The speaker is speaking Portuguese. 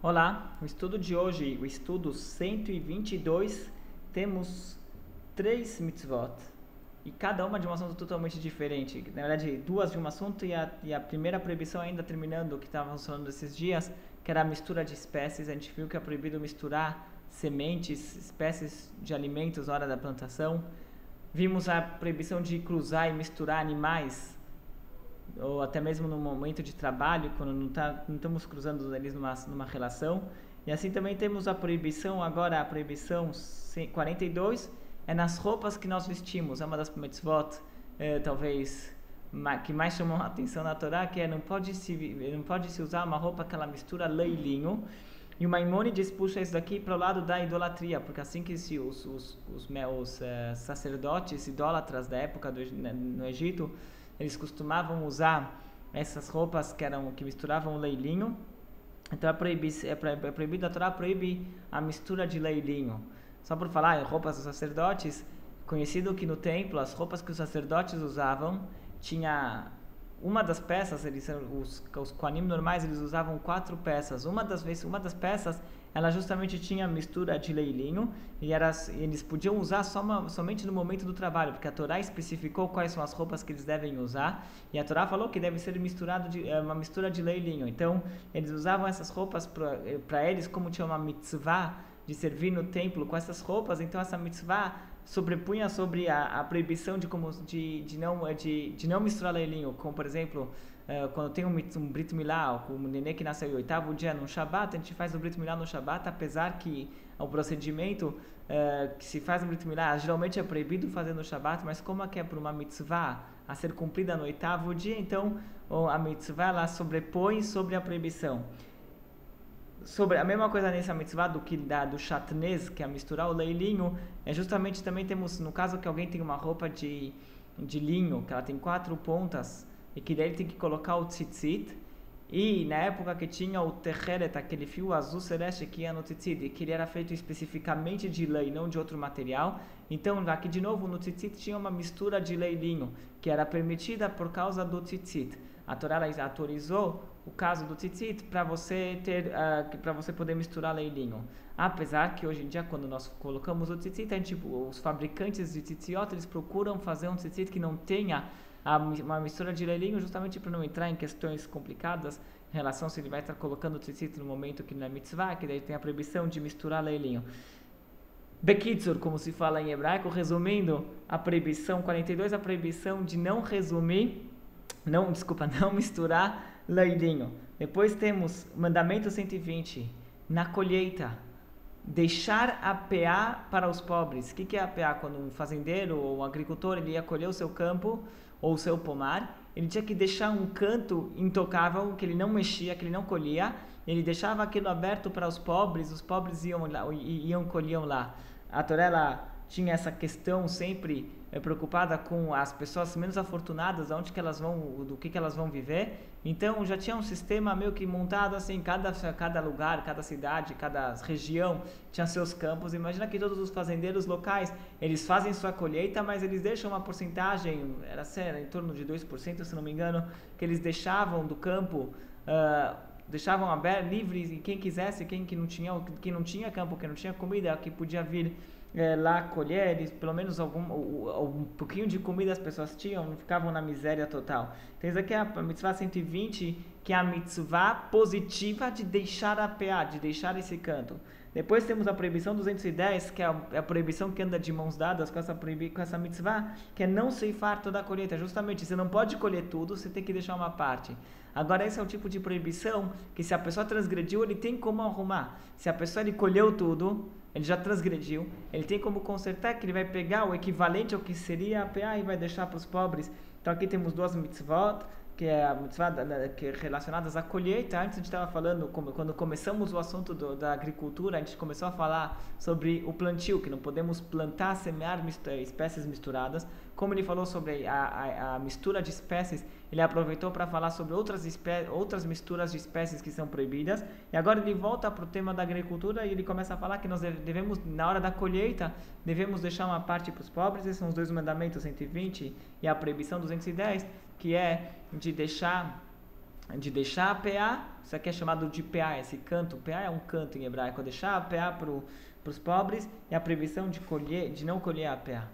Olá, o estudo de hoje, o estudo 122, temos 3 mitzvot e cada uma de um assunto totalmente diferente. Na verdade, duas de um assunto e a primeira proibição ainda terminando, o que estávamos falando esses dias, que era a mistura de espécies. A gente viu que é proibido misturar sementes, espécies de alimentos na hora da plantação. Vimos a proibição de cruzar e misturar animais, ou até mesmo no momento de trabalho, quando não estamos cruzando eles numa relação. E assim também temos a proibição, agora a proibição 42, é nas roupas que nós vestimos. É uma das mitzvot, talvez, que mais chamam a atenção na Torá, que é não pode se usar uma roupa que ela mistura lã e linho. E o Maimônides puxa isso daqui para o lado da idolatria, porque assim que os sacerdotes idólatras da época no Egito, eles costumavam usar essas roupas que misturavam leilinho. Então é proibido, a Torá proíbe a mistura de leilinho. Só por falar em roupas dos sacerdotes, conhecido que no templo as roupas que os sacerdotes usavam tinha uma das peças, os Kohanim normais, eles usavam 4 peças. Uma das peças, ela justamente tinha mistura de leilinho e eles podiam usar somente no momento do trabalho, porque a Torá especificou quais são as roupas que eles devem usar, e a Torá falou que deve ser uma mistura de leilinho. Então, eles usavam essas roupas para eles, como tinha uma mitzvah de servir no templo com essas roupas. Então essa mitzvah sobrepunha sobre a proibição de não misturar leilinho, como por exemplo, quando tem um Brit Milá, o nenê que nasceu em 8º dia no Shabat, a gente faz o Brit Milá no Shabat, apesar que o procedimento que se faz no Brit Milá geralmente é proibido fazer no Shabat, mas como é por uma mitzvah a ser cumprida no 8º dia, então a mitzvah ela sobrepõe sobre a proibição. Sobre a mesma coisa nessa mitzvah do chatnez, que é misturar o leilinho, justamente também temos, no caso que alguém tem uma roupa de linho, que ela tem 4 pontas, e que daí ele tem que colocar o tzitzit, e na época que tinha o techeret, aquele fio azul celeste que ia no tzitzit, e que ele era feito especificamente de lã e não de outro material, então aqui de novo no tzitzit tinha uma mistura de leilinho, que era permitida por causa do tzitzit. A Torá autorizou o caso do tzitzit para você poder misturar leilinho. Apesar que hoje em dia, quando nós colocamos o tzitzit, os fabricantes de tzitziot, eles procuram fazer um tzitzit que não tenha uma mistura de leilinho, justamente para não entrar em questões complicadas em relação se ele vai estar colocando o tzitzit no momento que não é mitzvah, que daí tem a proibição de misturar leilinho. Bekitzur, como se fala em hebraico, resumindo, a proibição 42, a proibição de não misturar leilinho. Depois temos mandamento 120, na colheita, deixar a peá para os pobres. O que é a peá? Quando um fazendeiro ou um agricultor ele ia colher o seu campo ou o seu pomar, ele tinha que deixar um canto intocável, que ele não mexia, que ele não colhia, ele deixava aquilo aberto para os pobres iam lá, colhiam lá. A Torá tinha essa questão sempre preocupada com as pessoas menos afortunadas, do que elas vão viver. Então já tinha um sistema meio que montado assim, cada lugar, cada cidade, cada região tinha seus campos. Imagina que todos os fazendeiros locais, eles fazem sua colheita, mas eles deixam uma porcentagem, era em torno de 2%, se não me engano, que eles deixavam do campo, deixavam aberto, livres, e quem quisesse, quem não tinha campo, quem não tinha comida, que podia vir lá colher, eles, pelo menos um pouquinho de comida as pessoas tinham, não ficavam na miséria total. Então isso aqui é a mitzvah 120, que é a mitzvah positiva de deixar a peá, de deixar esse canto. Depois temos a proibição 210, que é a proibição que anda de mãos dadas com essa mitzvah, que é não ceifar toda a colheita. Justamente, você não pode colher tudo, você tem que deixar uma parte. Agora, esse é o tipo de proibição que, se a pessoa transgrediu, ele tem como arrumar. Se a pessoa ele colheu tudo, ele já transgrediu, ele tem como consertar, que ele vai pegar o equivalente ao que seria a PA e vai deixar para os pobres. Então aqui temos 2 mitzvot, que é a mitzvah relacionadas à colheita. Antes a gente estava falando, quando começamos o assunto da agricultura, a gente começou a falar sobre o plantio, que não podemos plantar, semear espécies misturadas. Como ele falou sobre a mistura de espécies, ele aproveitou para falar sobre outras misturas de espécies que são proibidas. E agora ele volta para o tema da agricultura e ele começa a falar que nós devemos, na hora da colheita, devemos deixar uma parte para os pobres. Esses são os 2 mandamentos, 120, e a proibição 210, que é de deixar de deixar a PA, isso aqui é chamado de PA, esse canto, PA é um canto em hebraico, deixar a PA para os pobres, e a proibição de não colher a PA.